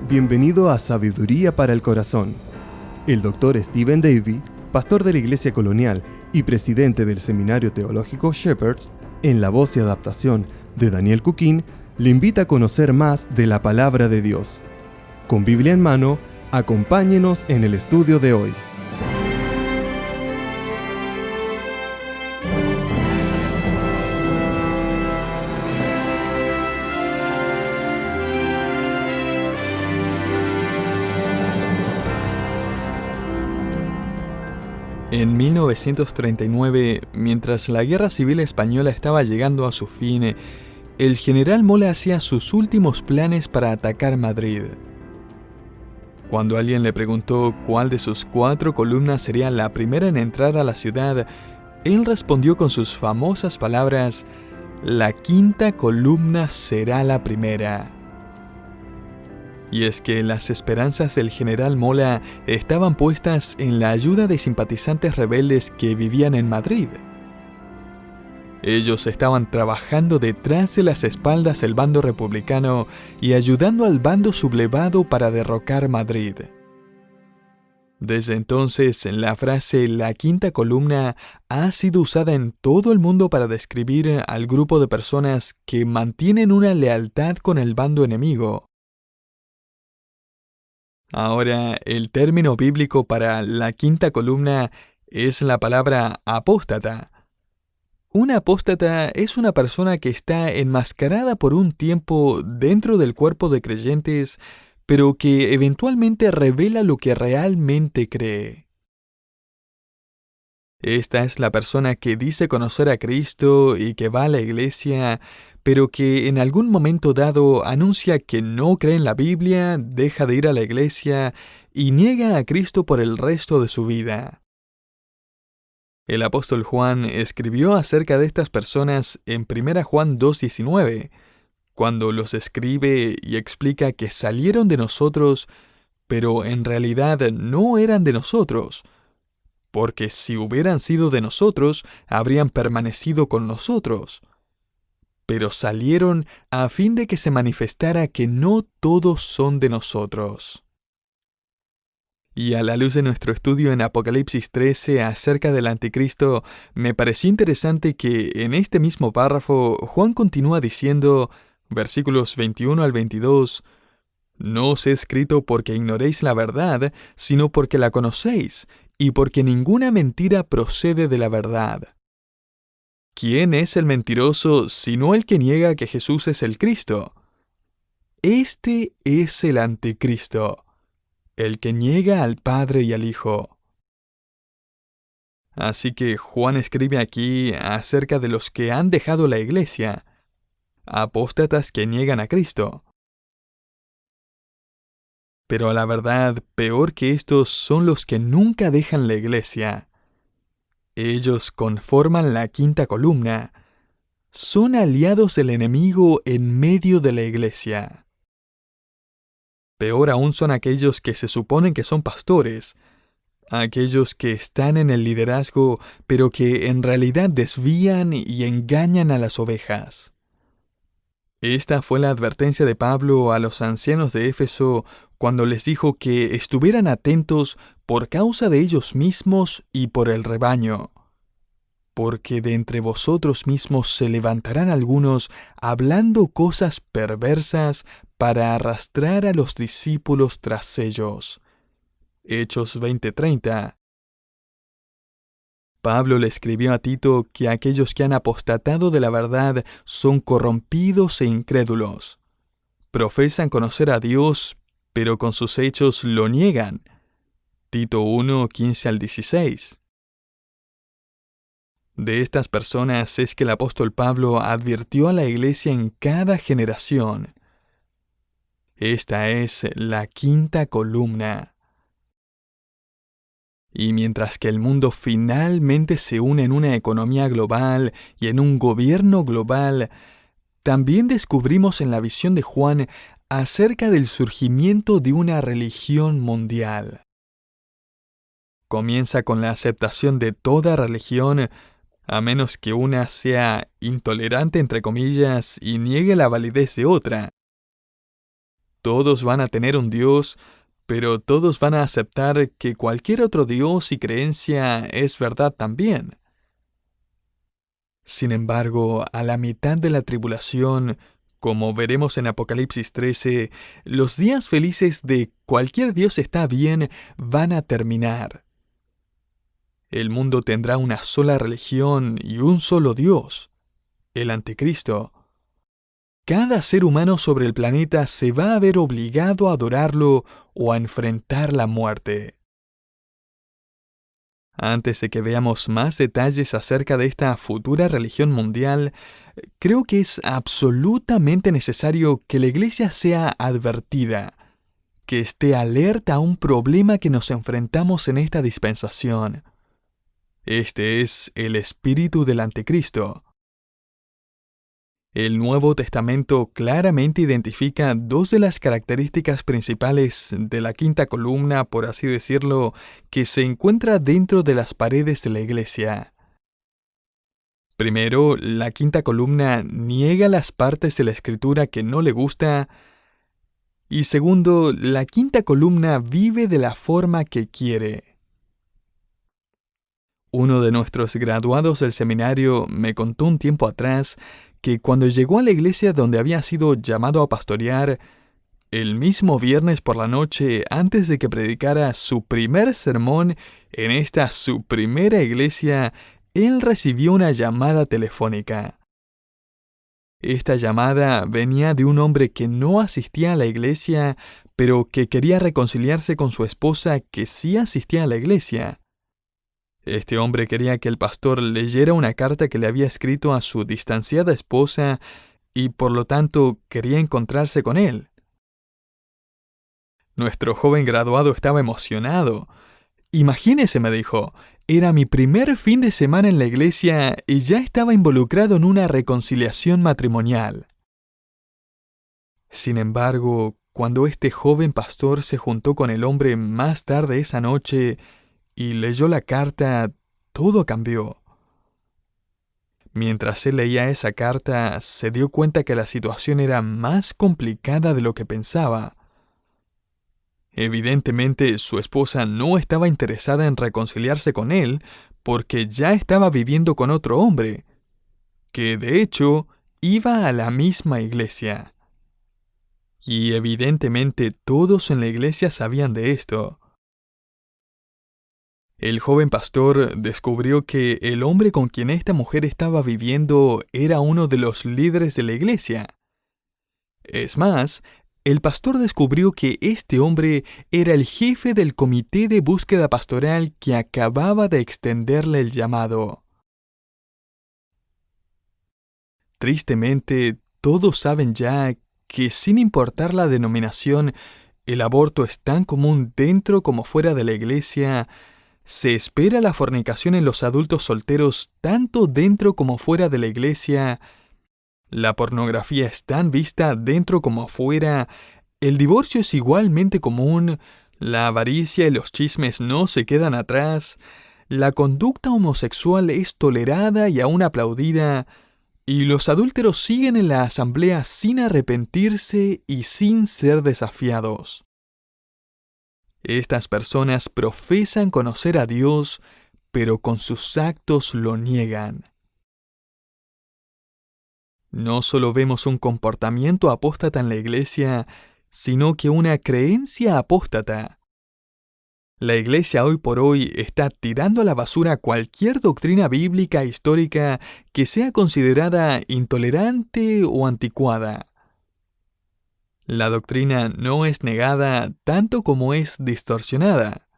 Bienvenido a Sabiduría para el Corazón. El Dr. Stephen Davey, pastor de la Iglesia Colonial y presidente del Seminario Teológico Shepherds, en la voz y adaptación de Daniel Cuquín, le invita a conocer más de la Palabra de Dios. Con Biblia en mano, acompáñenos en el estudio de hoy. En 1939, mientras la Guerra Civil Española estaba llegando a su fin, el general Mola hacía sus últimos planes para atacar Madrid. Cuando alguien le preguntó cuál de sus 4 columnas sería la primera en entrar a la ciudad, él respondió con sus famosas palabras: "La 5ª columna será la primera". Y es que las esperanzas del general Mola estaban puestas en la ayuda de simpatizantes rebeldes que vivían en Madrid. Ellos estaban trabajando detrás de las espaldas del bando republicano y ayudando al bando sublevado para derrocar Madrid. Desde entonces, la frase "la 5ª columna" ha sido usada en todo el mundo para describir al grupo de personas que mantienen una lealtad con el bando enemigo. Ahora, el término bíblico para la 5ª columna es la palabra apóstata. Un apóstata es una persona que está enmascarada por un tiempo dentro del cuerpo de creyentes, pero que eventualmente revela lo que realmente cree. Esta es la persona que dice conocer a Cristo y que va a la iglesia, pero que en algún momento dado anuncia que no cree en la Biblia, deja de ir a la iglesia y niega a Cristo por el resto de su vida. El apóstol Juan escribió acerca de estas personas en 1 Juan 2:19, cuando los escribe y explica que salieron de nosotros, pero en realidad no eran de nosotros, porque si hubieran sido de nosotros, habrían permanecido con nosotros. Pero salieron a fin de que se manifestara que no todos son de nosotros. Y a la luz de nuestro estudio en Apocalipsis 13 acerca del Anticristo, me pareció interesante que en este mismo párrafo Juan continúa diciendo, versículos 21 al 22, "No os he escrito porque ignoréis la verdad, sino porque la conocéis, y porque ninguna mentira procede de la verdad. ¿Quién es el mentiroso sino el que niega que Jesús es el Cristo? Este es el Anticristo, el que niega al Padre y al Hijo". Así que Juan escribe aquí acerca de los que han dejado la iglesia, apóstatas que niegan a Cristo. Pero a la verdad, peor que estos son los que nunca dejan la iglesia. Ellos conforman la 5ª columna. Son aliados del enemigo en medio de la iglesia. Peor aún son aquellos que se suponen que son pastores, aquellos que están en el liderazgo, pero que en realidad desvían y engañan a las ovejas. Esta fue la advertencia de Pablo a los ancianos de Éfeso cuando les dijo que estuvieran atentos por causa de ellos mismos y por el rebaño. Porque de entre vosotros mismos se levantarán algunos hablando cosas perversas para arrastrar a los discípulos tras ellos. Hechos 20:30. Pablo le escribió a Tito que aquellos que han apostatado de la verdad son corrompidos e incrédulos. Profesan conocer a Dios, pero con sus hechos lo niegan. Tito 1:15 al 16. De estas personas es que el apóstol Pablo advirtió a la iglesia en cada generación. Esta es la 5ª columna. Y mientras que el mundo finalmente se une en una economía global y en un gobierno global, también descubrimos en la visión de Juan acerca del surgimiento de una religión mundial. Comienza con la aceptación de toda religión, a menos que una sea intolerante entre comillas y niegue la validez de otra. Todos van a tener un Dios, pero todos van a aceptar que cualquier otro Dios y creencia es verdad también. Sin embargo, a la mitad de la tribulación, como veremos en Apocalipsis 13, los días felices de cualquier Dios está bien van a terminar. El mundo tendrá una sola religión y un solo Dios, el Anticristo. Cada ser humano sobre el planeta se va a ver obligado a adorarlo o a enfrentar la muerte. Antes de que veamos más detalles acerca de esta futura religión mundial, creo que es absolutamente necesario que la Iglesia sea advertida, que esté alerta a un problema que nos enfrentamos en esta dispensación. Este es el espíritu del Anticristo. El Nuevo Testamento claramente identifica dos de las características principales de la quinta columna, por así decirlo, que se encuentra dentro de las paredes de la iglesia. Primero, la quinta columna niega las partes de la Escritura que no le gusta, y segundo, la quinta columna vive de la forma que quiere. Uno de nuestros graduados del seminario me contó un tiempo atrás que cuando llegó a la iglesia donde había sido llamado a pastorear, el mismo viernes por la noche, antes de que predicara su primer sermón en esta su primera iglesia, él recibió una llamada telefónica. Esta llamada venía de un hombre que no asistía a la iglesia, pero que quería reconciliarse con su esposa que sí asistía a la iglesia. Este hombre quería que el pastor leyera una carta que le había escrito a su distanciada esposa y por lo tanto quería encontrarse con él. Nuestro joven graduado estaba emocionado. Imagínese, me dijo, era mi primer fin de semana en la iglesia y ya estaba involucrado en una reconciliación matrimonial. Sin embargo, cuando este joven pastor se juntó con el hombre más tarde esa noche y leyó la carta, todo cambió. Mientras él leía esa carta, se dio cuenta que la situación era más complicada de lo que pensaba. Evidentemente, su esposa no estaba interesada en reconciliarse con él porque ya estaba viviendo con otro hombre, que de hecho iba a la misma iglesia. Y evidentemente todos en la iglesia sabían de esto. El joven pastor descubrió que el hombre con quien esta mujer estaba viviendo era uno de los líderes de la iglesia. Es más, el pastor descubrió que este hombre era el jefe del comité de búsqueda pastoral que acababa de extenderle el llamado. Tristemente, todos saben ya que sin importar la denominación, el aborto es tan común dentro como fuera de la iglesia. Se espera la fornicación en los adultos solteros tanto dentro como fuera de la iglesia. La pornografía es tan vista dentro como afuera. El divorcio es igualmente común. La avaricia y los chismes no se quedan atrás. La conducta homosexual es tolerada y aún aplaudida. Y los adúlteros siguen en la asamblea sin arrepentirse y sin ser desafiados. Estas personas profesan conocer a Dios, pero con sus actos lo niegan. No solo vemos un comportamiento apóstata en la iglesia, sino que una creencia apóstata. La iglesia hoy por hoy está tirando a la basura cualquier doctrina bíblica e histórica que sea considerada intolerante o anticuada. La doctrina no es negada tanto como es distorsionada.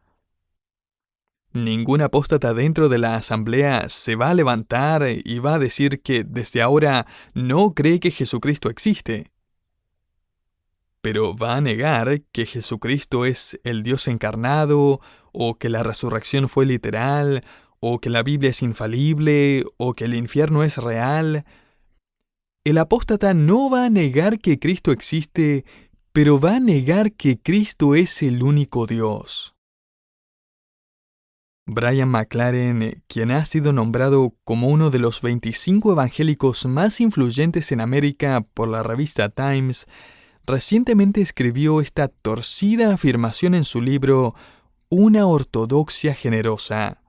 Ningún apóstata dentro de la asamblea se va a levantar y va a decir que desde ahora no cree que Jesucristo existe. Pero va a negar que Jesucristo es el Dios encarnado, o que la resurrección fue literal, o que la Biblia es infalible, o que el infierno es real. El apóstata no va a negar que Cristo existe, pero va a negar que Cristo es el único Dios. Brian McLaren, quien ha sido nombrado como uno de los 25 evangélicos más influyentes en América por la revista Times, recientemente escribió esta torcida afirmación en su libro Una ortodoxia generosa.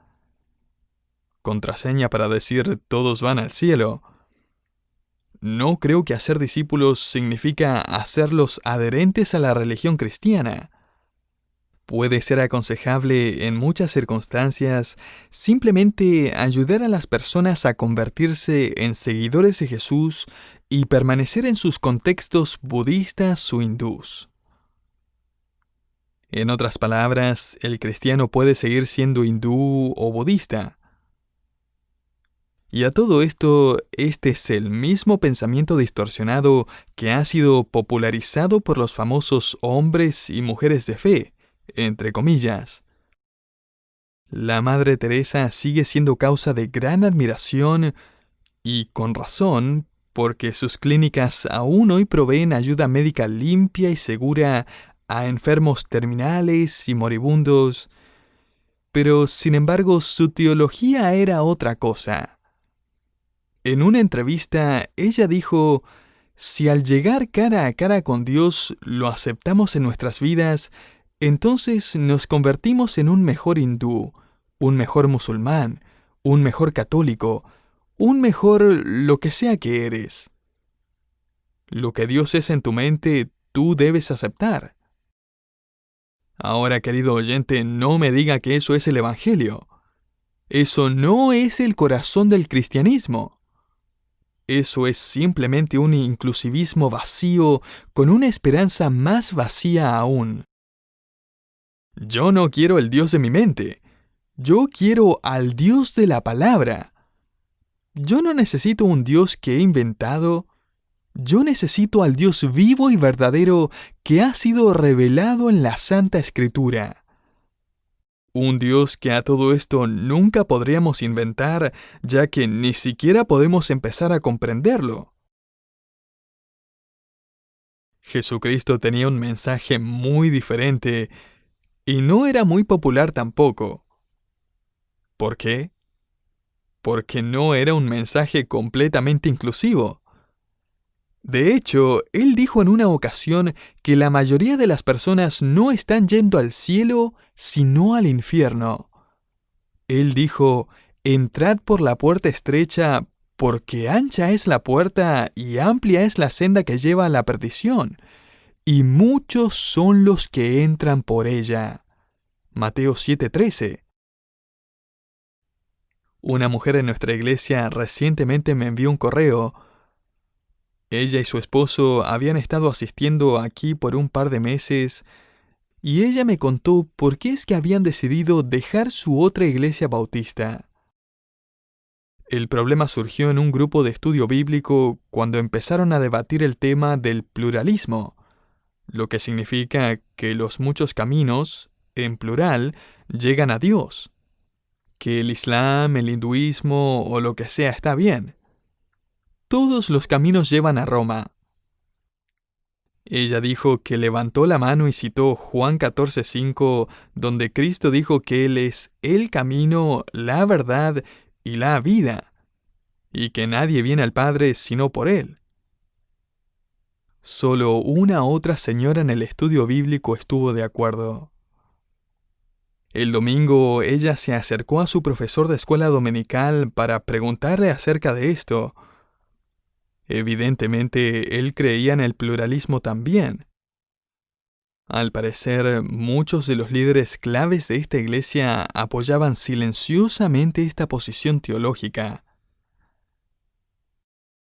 Contraseña para decir todos van al cielo. No creo que hacer discípulos significa hacerlos adherentes a la religión cristiana. Puede ser aconsejable en muchas circunstancias simplemente ayudar a las personas a convertirse en seguidores de Jesús y permanecer en sus contextos budistas o hindús. En otras palabras, el cristiano puede seguir siendo hindú o budista. Y a todo esto, este es el mismo pensamiento distorsionado que ha sido popularizado por los famosos hombres y mujeres de fe, entre comillas. La Madre Teresa sigue siendo causa de gran admiración, y con razón, porque sus clínicas aún hoy proveen ayuda médica limpia y segura a enfermos terminales y moribundos, pero sin embargo su teología era otra cosa. En una entrevista, ella dijo: si al llegar cara a cara con Dios lo aceptamos en nuestras vidas, entonces nos convertimos en un mejor hindú, un mejor musulmán, un mejor católico, un mejor lo que sea que eres. Lo que Dios es en tu mente, tú debes aceptar. Ahora, querido oyente, no me diga que eso es el Evangelio. Eso no es el corazón del cristianismo. Eso es simplemente un inclusivismo vacío con una esperanza más vacía aún. Yo no quiero el Dios de mi mente. Yo quiero al Dios de la palabra. Yo no necesito un Dios que he inventado. Yo necesito al Dios vivo y verdadero que ha sido revelado en la Santa Escritura. Un Dios que a todo esto nunca podríamos inventar, ya que ni siquiera podemos empezar a comprenderlo. Jesucristo tenía un mensaje muy diferente y no era muy popular tampoco. ¿Por qué? Porque no era un mensaje completamente inclusivo. De hecho, él dijo en una ocasión que la mayoría de las personas no están yendo al cielo, sino al infierno. Él dijo: entrad por la puerta estrecha, porque ancha es la puerta y amplia es la senda que lleva a la perdición, y muchos son los que entran por ella. Mateo 7:13. Una mujer en nuestra iglesia recientemente me envió un correo. Ella y su esposo habían estado asistiendo aquí por un par de meses, y ella me contó por qué es que habían decidido dejar su otra iglesia bautista. El problema surgió en un grupo de estudio bíblico cuando empezaron a debatir el tema del pluralismo, lo que significa que los muchos caminos, en plural, llegan a Dios. Que el Islam, el hinduismo o lo que sea está bien. Todos los caminos llevan a Roma. Ella dijo que levantó la mano y citó Juan 14:5, donde Cristo dijo que Él es el camino, la verdad y la vida, y que nadie viene al Padre sino por Él. Solo una otra señora en el estudio bíblico estuvo de acuerdo. El domingo ella se acercó a su profesor de escuela dominical para preguntarle acerca de esto. Evidentemente, él creía en el pluralismo también. Al parecer, muchos de los líderes claves de esta iglesia apoyaban silenciosamente esta posición teológica.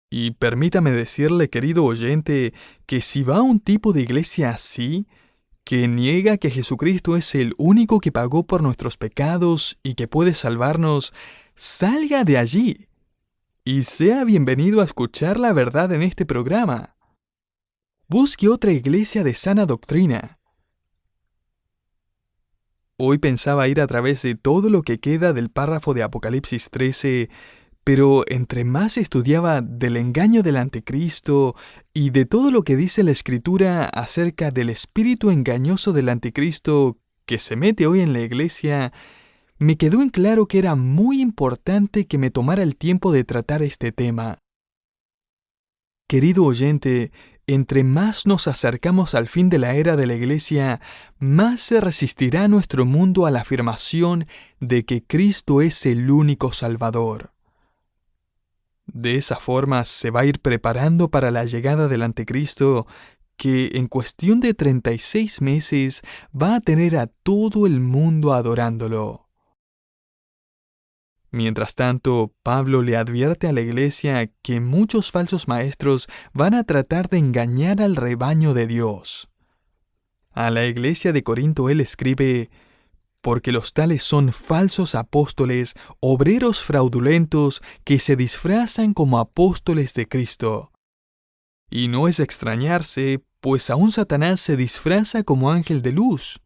Y permítame decirle, querido oyente, que si va a un tipo de iglesia así, que niega que Jesucristo es el único que pagó por nuestros pecados y que puede salvarnos, salga de allí. Y sea bienvenido a escuchar la verdad en este programa. Busque otra iglesia de sana doctrina. Hoy pensaba ir a través de todo lo que queda del párrafo de Apocalipsis 13, pero entre más estudiaba del engaño del anticristo y de todo lo que dice la Escritura acerca del espíritu engañoso del anticristo que se mete hoy en la iglesia, me quedó en claro que era muy importante que me tomara el tiempo de tratar este tema. Querido oyente, entre más nos acercamos al fin de la era de la Iglesia, más se resistirá nuestro mundo a la afirmación de que Cristo es el único Salvador. De esa forma se va a ir preparando para la llegada del Anticristo, que en cuestión de 36 meses va a tener a todo el mundo adorándolo. Mientras tanto, Pablo le advierte a la iglesia que muchos falsos maestros van a tratar de engañar al rebaño de Dios. A la iglesia de Corinto él escribe: porque los tales son falsos apóstoles, obreros fraudulentos, que se disfrazan como apóstoles de Cristo. Y no es de extrañarse, pues aún Satanás se disfraza como ángel de luz.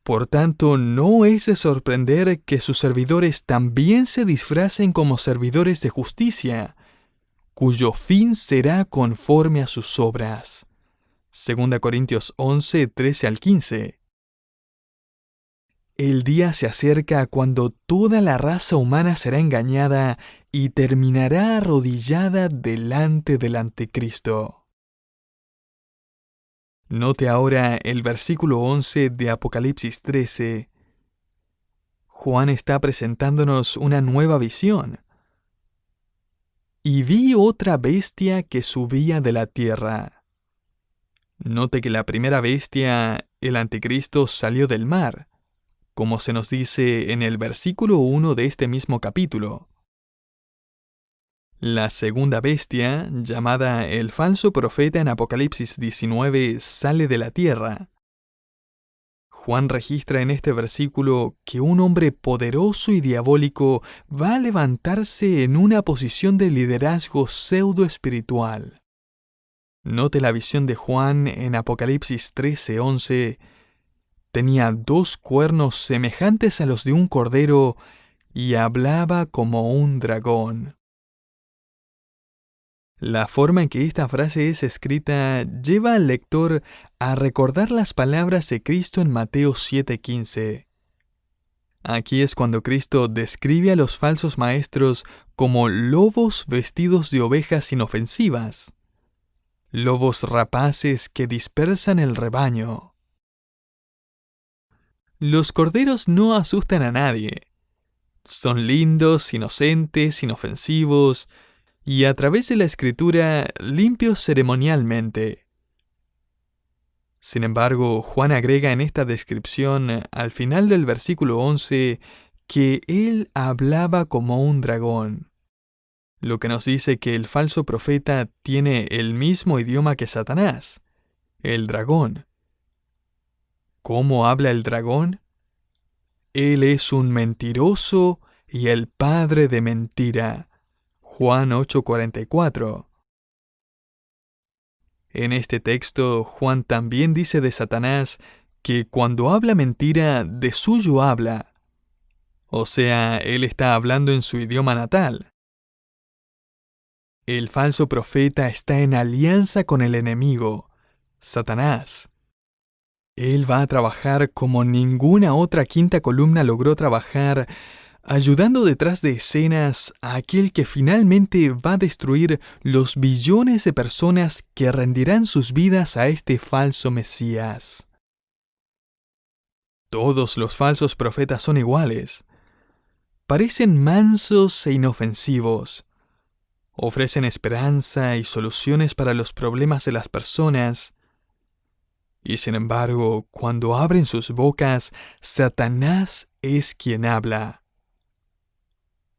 Por tanto, no es de sorprender que sus servidores también se disfracen como servidores de justicia, cuyo fin será conforme a sus obras. 2 Corintios 11, 13 al 15. El día se acerca cuando toda la raza humana será engañada y terminará arrodillada delante del Anticristo. Note ahora el versículo 11 de Apocalipsis 13. Juan está presentándonos una nueva visión. Y vi otra bestia que subía de la tierra. Note que la primera bestia, el Anticristo, salió del mar, como se nos dice en el versículo 1 de este mismo capítulo. La segunda bestia, llamada el falso profeta en Apocalipsis 19, sale de la tierra. Juan registra en este versículo que un hombre poderoso y diabólico va a levantarse en una posición de liderazgo pseudo-espiritual. Note la visión de Juan en Apocalipsis 13:11. Tenía 2 cuernos semejantes a los de un cordero y hablaba como un dragón. La forma en que esta frase es escrita lleva al lector a recordar las palabras de Cristo en Mateo 7:15. Aquí es cuando Cristo describe a los falsos maestros como lobos vestidos de ovejas inofensivas, lobos rapaces que dispersan el rebaño. Los corderos no asustan a nadie. Son lindos, inocentes, inofensivos, y a través de la Escritura limpios ceremonialmente. Sin embargo, Juan agrega en esta descripción, al final del versículo 11, que él hablaba como un dragón, lo que nos dice que el falso profeta tiene el mismo idioma que Satanás, el dragón. ¿Cómo habla el dragón? Él es un mentiroso y el padre de mentira. Juan 8:44. En este texto, Juan también dice de Satanás que cuando habla mentira, de suyo habla. O sea, él está hablando en su idioma natal. El falso profeta está en alianza con el enemigo, Satanás. Él va a trabajar como ninguna otra quinta columna logró trabajar, ayudando detrás de escenas a aquel que finalmente va a destruir los billones de personas que rendirán sus vidas a este falso Mesías. Todos los falsos profetas son iguales. Parecen mansos e inofensivos. Ofrecen esperanza y soluciones para los problemas de las personas. Y sin embargo, cuando abren sus bocas, Satanás es quien habla.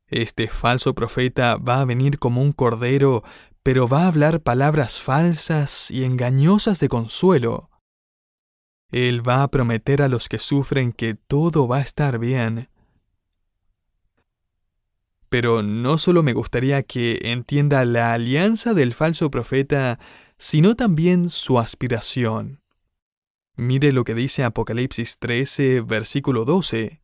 Este falso profeta va a venir como un cordero, pero va a hablar palabras falsas y engañosas de consuelo. Él va a prometer a los que sufren que todo va a estar bien. Pero no solo me gustaría que entienda la alianza del falso profeta, sino también su aspiración. Mire lo que dice Apocalipsis 13, versículo 12.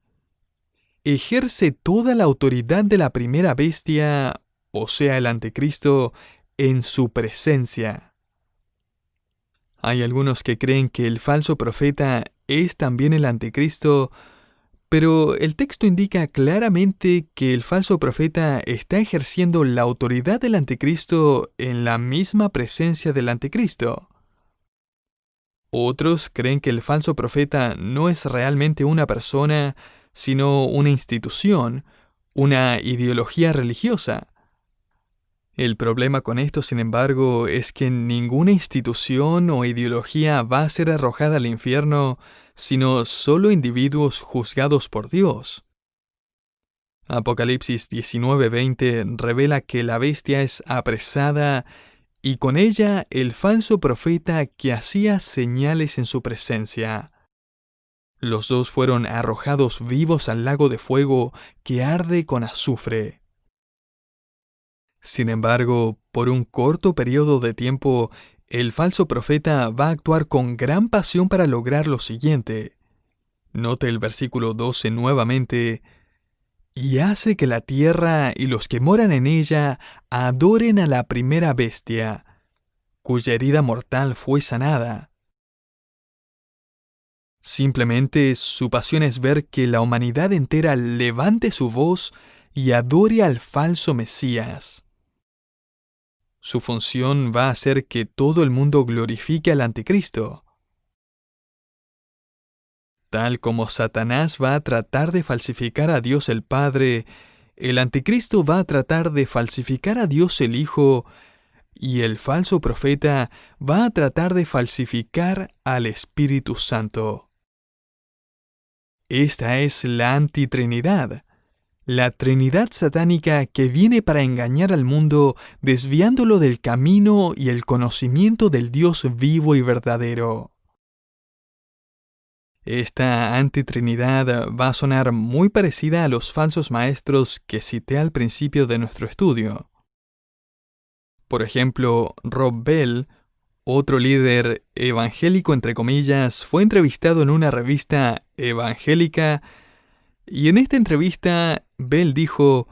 Ejerce toda la autoridad de la primera bestia, o sea, el Anticristo, en su presencia. Hay algunos que creen que el falso profeta es también el Anticristo, Pero el texto indica claramente que el falso profeta está ejerciendo la autoridad del anticristo en la misma presencia del anticristo. Otros creen que el falso profeta no es realmente una persona, sino una institución, una ideología religiosa. El problema con esto, sin embargo, es que ninguna institución o ideología va a ser arrojada al infierno, sino solo individuos juzgados por Dios. Apocalipsis 19:20 revela que la bestia es apresada y con ella el falso profeta que hacía señales en su presencia. Los dos fueron arrojados vivos al lago de fuego que arde con azufre. Sin embargo, por un corto periodo de tiempo, el falso profeta va a actuar con gran pasión para lograr lo siguiente. Note el versículo 12 nuevamente. Y hace que la tierra y los que moran en ella adoren a la primera bestia, cuya herida mortal fue sanada. Simplemente su pasión es ver que la humanidad entera levante su voz y adore al falso Mesías. Su función va a ser que todo el mundo glorifique al anticristo. Tal como Satanás va a tratar de falsificar a Dios el Padre, el anticristo va a tratar de falsificar a Dios el Hijo, y el falso profeta va a tratar de falsificar al Espíritu Santo. Esta es la antitrinidad, la Trinidad satánica que viene para engañar al mundo, desviándolo del camino y el conocimiento del Dios vivo y verdadero. Esta antitrinidad va a sonar muy parecida a los falsos maestros que cité al principio de nuestro estudio. Por ejemplo, Rob Bell, otro líder evangélico entre comillas, fue entrevistado en una revista evangélica y en esta entrevista Bell dijo: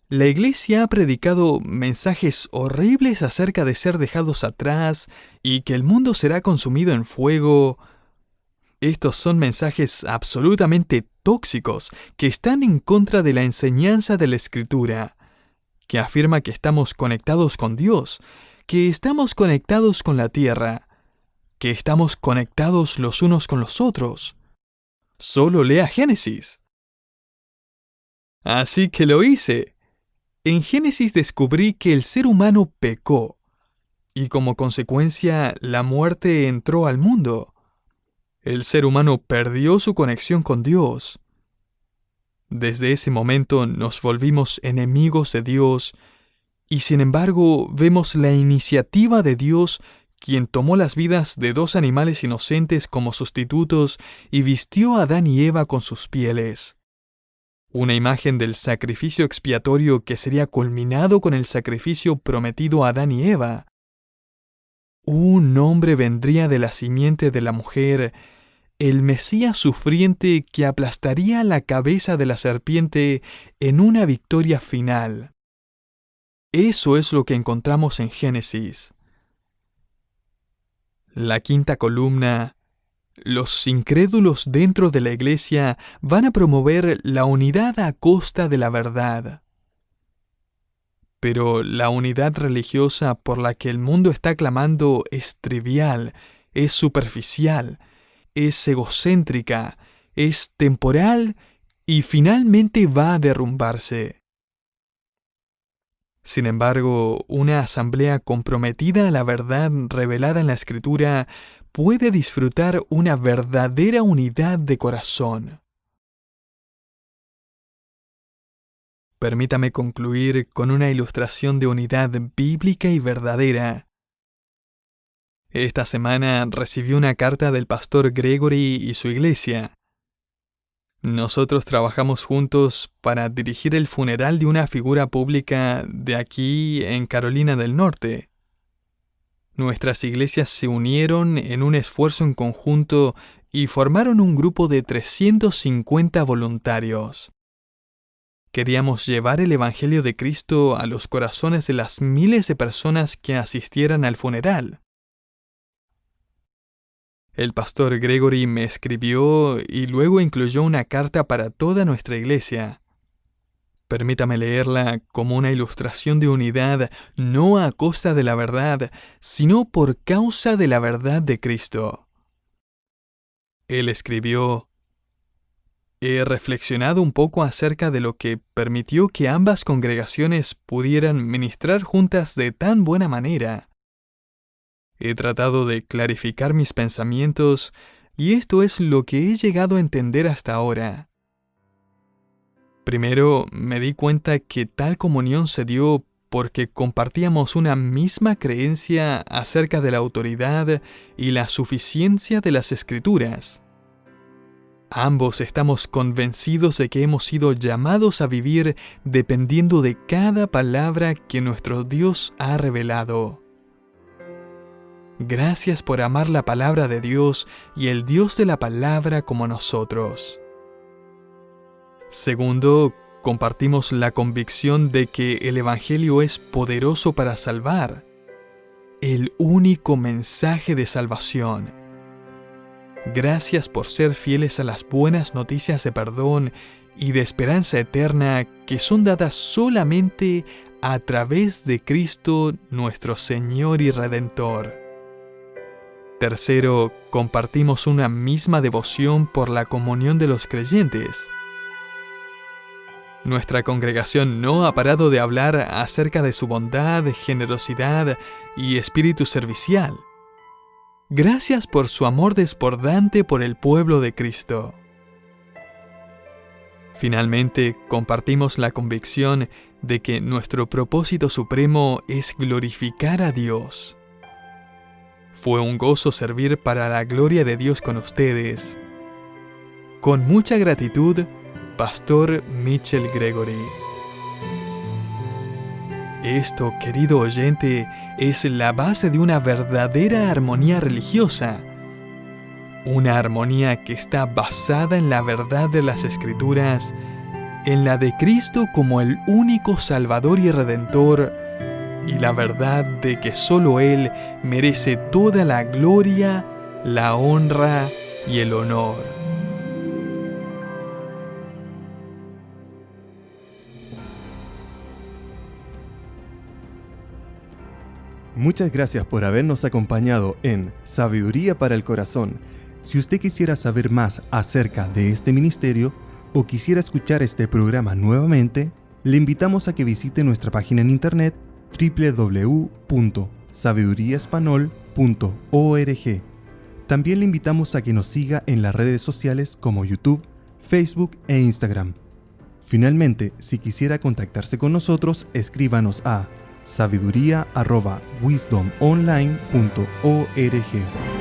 "La iglesia ha predicado mensajes horribles acerca de ser dejados atrás y que el mundo será consumido en fuego. Estos son mensajes absolutamente tóxicos que están en contra de la enseñanza de la Escritura, que afirma que estamos conectados con Dios, que estamos conectados con la tierra, que estamos conectados los unos con los otros. Solo lea Génesis". Así que lo hice. En Génesis descubrí que el ser humano pecó, y como consecuencia la muerte entró al mundo. El ser humano perdió su conexión con Dios. Desde ese momento nos volvimos enemigos de Dios, y sin embargo vemos la iniciativa de Dios, quien tomó las vidas de dos animales inocentes como sustitutos y vistió a Adán y Eva con sus pieles. Una imagen del sacrificio expiatorio que sería culminado con el sacrificio prometido a Adán y Eva. Un hombre vendría de la simiente de la mujer, el Mesías sufriente que aplastaría la cabeza de la serpiente en una victoria final. Eso es lo que encontramos en Génesis. La quinta columna. Los incrédulos dentro de la iglesia van a promover la unidad a costa de la verdad. Pero la unidad religiosa por la que el mundo está clamando es trivial, es superficial, es egocéntrica, es temporal y finalmente va a derrumbarse. Sin embargo, una asamblea comprometida a la verdad revelada en la Escritura puede disfrutar una verdadera unidad de corazón. Permítame concluir con una ilustración de unidad bíblica y verdadera. Esta semana recibí una carta del pastor Gregory y su iglesia. Nosotros trabajamos juntos para dirigir el funeral de una figura pública de aquí en Carolina del Norte. Nuestras iglesias se unieron en un esfuerzo en conjunto y formaron un grupo de 350 voluntarios. Queríamos llevar el Evangelio de Cristo a los corazones de las miles de personas que asistieran al funeral. El pastor Gregory me escribió y luego incluyó una carta para toda nuestra iglesia. Permítame leerla como una ilustración de unidad, no a costa de la verdad, sino por causa de la verdad de Cristo. Él escribió: He reflexionado un poco acerca de lo que permitió que ambas congregaciones pudieran ministrar juntas de tan buena manera. He tratado de clarificar mis pensamientos y esto es lo que he llegado a entender hasta ahora. Primero, me di cuenta que tal comunión se dio porque compartíamos una misma creencia acerca de la autoridad y la suficiencia de las Escrituras. Ambos estamos convencidos de que hemos sido llamados a vivir dependiendo de cada palabra que nuestro Dios ha revelado. Gracias por amar la palabra de Dios y el Dios de la palabra como nosotros. Segundo, compartimos la convicción de que el Evangelio es poderoso para salvar, el único mensaje de salvación. Gracias por ser fieles a las buenas noticias de perdón y de esperanza eterna que son dadas solamente a través de Cristo nuestro Señor y Redentor. Tercero, compartimos una misma devoción por la comunión de los creyentes. Nuestra congregación no ha parado de hablar acerca de su bondad, generosidad y espíritu servicial. Gracias por su amor desbordante por el pueblo de Cristo. Finalmente, compartimos la convicción de que nuestro propósito supremo es glorificar a Dios. Fue un gozo servir para la gloria de Dios con ustedes. Con mucha gratitud, Pastor Mitchell Gregory. Esto, querido oyente, es la base de una verdadera armonía religiosa. Una armonía que está basada en la verdad de las Escrituras, en la de Cristo como el único Salvador y Redentor, y la verdad de que solo Él merece toda la gloria, la honra y el honor. Muchas gracias por habernos acompañado en Sabiduría para el Corazón. Si usted quisiera saber más acerca de este ministerio o quisiera escuchar este programa nuevamente, le invitamos a que visite nuestra página en internet www.sabiduriaespanol.org. También le invitamos a que nos siga en las redes sociales como YouTube, Facebook e Instagram. Finalmente, si quisiera contactarse con nosotros, escríbanos a sabiduría@wisdomonline.org.